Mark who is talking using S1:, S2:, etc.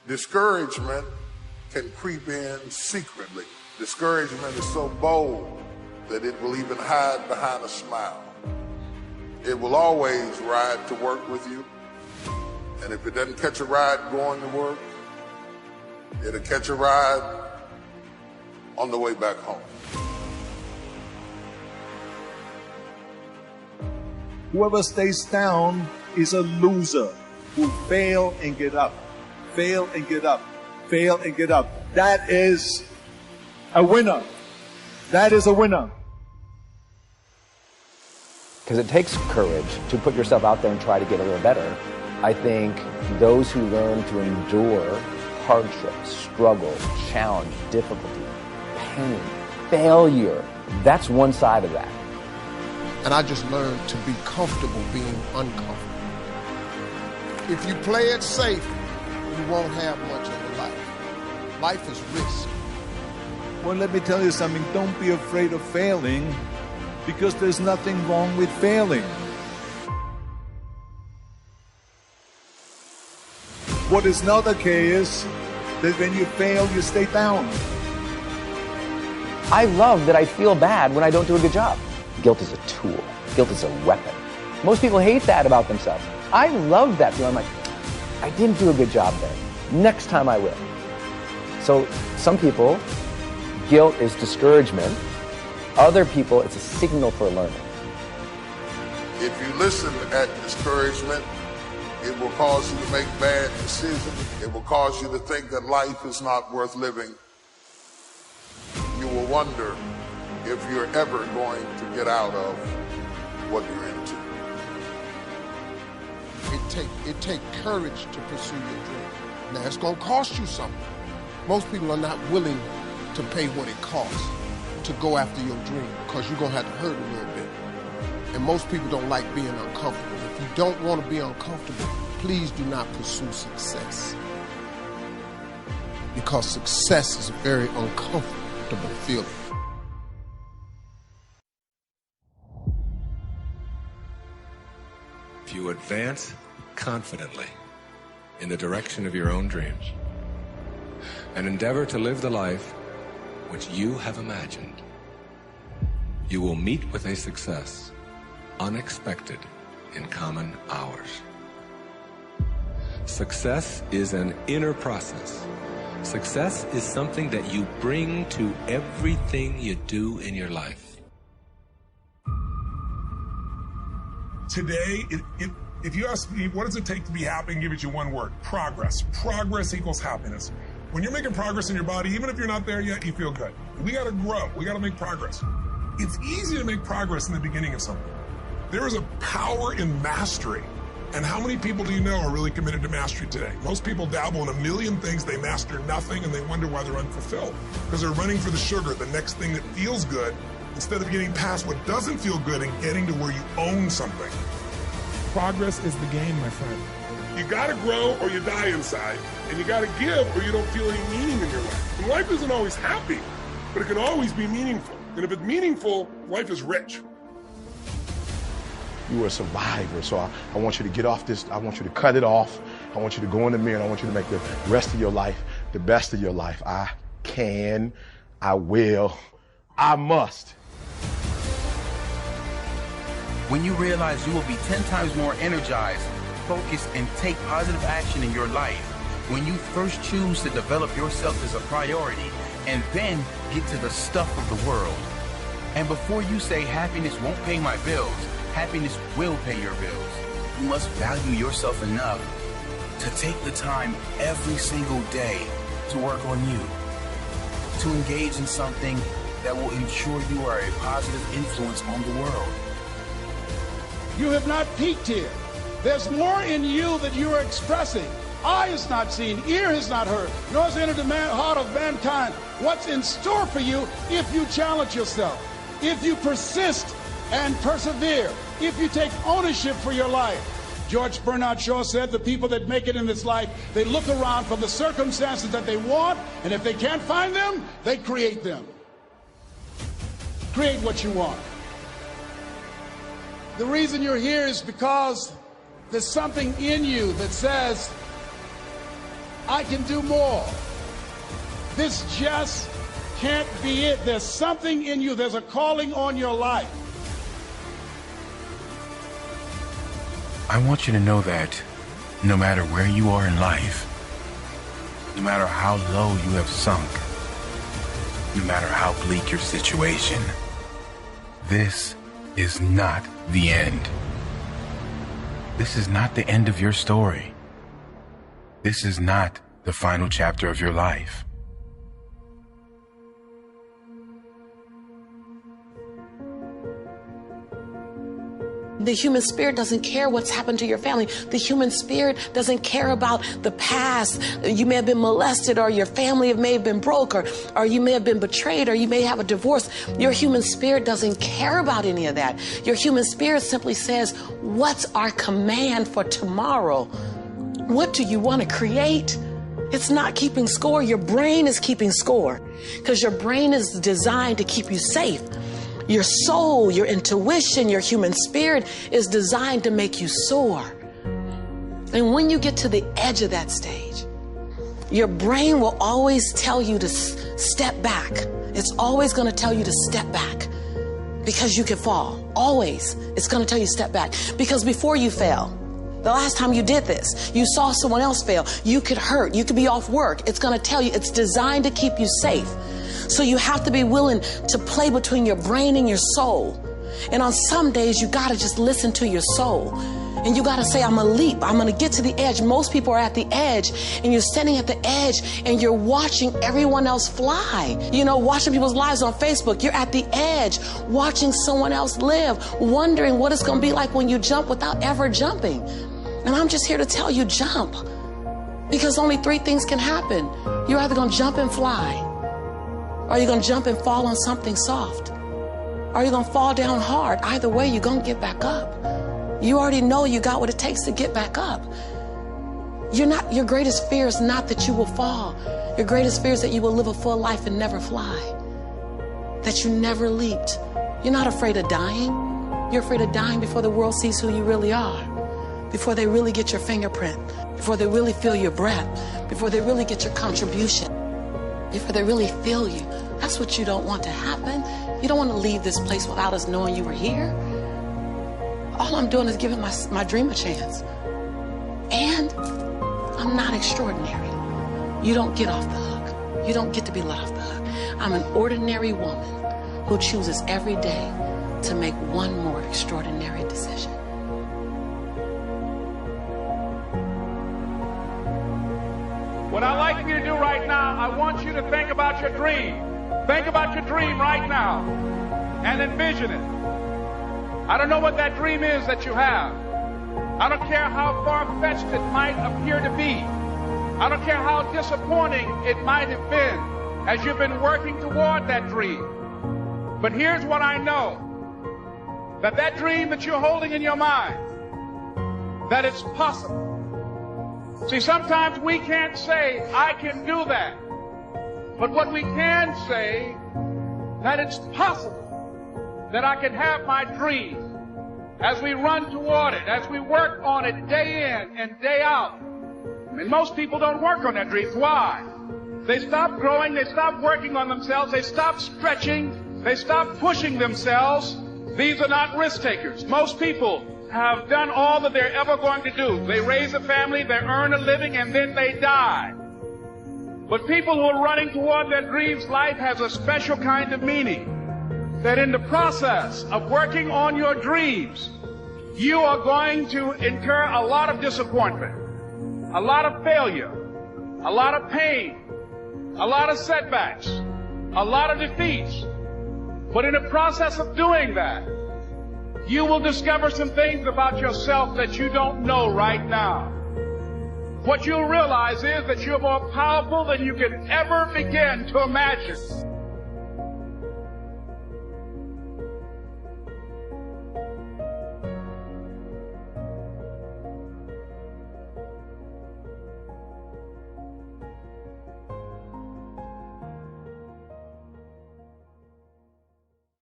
S1: Discouragement can creep in secretly. Discouragement is so bold that it will even hide behind a smile. It will always ride to work with you. And if it doesn't catch a ride going to work, it'll catch a ride on the way back home.
S2: Whoever stays down is a loser who fail and get up, fail and get up, fail and get up. That is a winner. That is a winner.
S3: Because it takes courage to put yourself out there and try to get a little better. I think those who learn to endure hardship, struggle, challenge, difficulty, pain, failure, that's one side of that.
S4: And I just learned to be comfortable being uncomfortable. If you play it safe, you won't have much of a life. Life is risk.
S2: Well, let me tell you something. Don't be afraid of failing, because there's nothing wrong with failing. What is not okay is that when you fail, you stay down.
S3: I love that I feel bad when I don't do a good job. Guilt is a tool. Guilt is a weapon. Most people hate that about themselves. I love that feeling. I'm like, I didn't do a good job there. Next time I will. So some people, guilt is discouragement. Other people, it's a signal for learning.
S1: If you listen at discouragement, it will cause you to make bad decisions. It will cause you to think that life is not worth living. You will wonder if you're ever going to get out of what you're into.
S4: It take courage to pursue your dream. Now, it's going to cost you something. Most people are not willing to pay what it costs to go after your dream, because you're going to have to hurt a little bit. And most people don't like being uncomfortable. If you don't want to be uncomfortable, please do not pursue success. Because success is a very uncomfortable feeling.
S5: If you advance confidently in the direction of your own dreams and endeavor to live the life which you have imagined, you will meet with a success unexpected in common hours. Success is an inner process. Success is something that you bring to everything you do in your life.
S6: Today, if you ask me, what does it take to be happy, and give it you one word: progress. Progress equals happiness. When you're making progress in your body, even if you're not there yet, you feel good. We got to grow. We got to make progress. It's easy to make progress in the beginning of something. There is a power in mastery. And how many people do you know are really committed to mastery today? Most people dabble in a million things, they master nothing, and they wonder why they're unfulfilled. Because they're running for the sugar, the next thing that feels good, instead of getting past what doesn't feel good and getting to where you own something.
S7: Progress is the game, my friend.
S6: You gotta grow or you die inside, and you gotta give or you don't feel any meaning in your life. And life isn't always happy, but it can always be meaningful. And if it's meaningful, life is rich.
S8: You are a survivor, so I want you to get off this. I want you to cut it off. I want you to go in the mirror, and I want you to make the rest of your life the best of your life. I can, I will, I must.
S9: When you realize you will be 10 times more energized, focused, and take positive action in your life, when you first choose to develop yourself as a priority and then get to the stuff of the world. And before you say happiness won't pay my bills, happiness will pay your bills. You must value yourself enough to take the time every single day to work on you, to engage in something that will ensure you are a positive influence on the world.
S10: You have not peaked here. There's more in you that you are expressing. Eye has not seen, ear has not heard, nor has entered the heart of mankind what's in store for you if you challenge yourself, if you persist and persevere, if you take ownership for your life. George Bernard Shaw said the people that make it in this life, they look around for the circumstances that they want, and if they can't find them, they create them. Create what you want. The reason you're here is because there's something in you that says, I can do more. This just can't be it. There's something in you. There's a calling on your life.
S9: I want you to know that no matter where you are in life, no matter how low you have sunk, no matter how bleak your situation, this is not the end. This is not the end of your story. This is not the final chapter of your life.
S11: The human spirit doesn't care what's happened to your family. The human spirit doesn't care about the past. You may have been molested, or your family may have been broke, or you may have been betrayed, or you may have a divorce. Your human spirit doesn't care about any of that. Your human spirit simply says, what's our command for tomorrow? What do you want to create? It's not keeping score. Your brain is keeping score, because your brain is designed to keep you safe. Your soul, your intuition, your human spirit is designed to make you soar. And when you get to the edge of that stage, your brain will always tell you to step back. It's always going to tell you to step back, because you can fall. Always. It's going to tell you to step back, because before you fell, the last time you did this, you saw someone else fail. You could hurt. You could be off work. It's going to tell you. It's designed to keep you safe. So you have to be willing to play between your brain and your soul. And on some days, you got to just listen to your soul. And you got to say, I'm going to leap. I'm going to get to the edge. Most people are at the edge, and you're standing at the edge, and you're watching everyone else fly. You know, watching people's lives on Facebook. You're at the edge, watching someone else live, wondering what it's going to be like when you jump without ever jumping. And I'm just here to tell you, jump. Because only three things can happen. You're either going to jump and fly, or you're going to jump and fall on something soft, or you're going to fall down hard. Either way, you're going to get back up. You already know you got what it takes to get back up. Your greatest fear is not that you will fall. Your greatest fear is that you will live a full life and never fly, that you never leaped. You're not afraid of dying. You're afraid of dying before the world sees who you really are, before they really get your fingerprint, before they really feel your breath, before they really get your contribution, before they really feel you. That's what you don't want to happen. You don't want to leave this place without us knowing you were here. All I'm doing is giving my dream a chance. And I'm not extraordinary. You don't get off the hook. You don't get to be let off the hook. I'm an ordinary woman who chooses every day to make one more extraordinary decision.
S10: What I'd like you to do right now, I want you to think about your dream. Think about your dream right now and envision it. I don't know what that dream is that you have. I don't care how far-fetched it might appear to be. I don't care how disappointing it might have been as you've been working toward that dream. But here's what I know. That dream that you're holding in your mind, that it's possible. See, sometimes we can't say, I can do that. But what we can say, that it's possible that I can have my dream as we run toward it, as we work on it day in and day out. And most people don't work on their dreams. Why? They stop growing, they stop working on themselves, they stop stretching, they stop pushing themselves. These are not risk takers. Most people have done all that they're ever going to do. They raise a family, they earn a living, and then they die. But people who are running toward their dreams, life has a special kind of meaning. That in the process of working on your dreams, you are going to incur a lot of disappointment, a lot of failure, a lot of pain, a lot of setbacks, a lot of defeats. But in the process of doing that, you will discover some things about yourself that you don't know right now. What you'll realize is that you're more powerful than you can ever begin to imagine.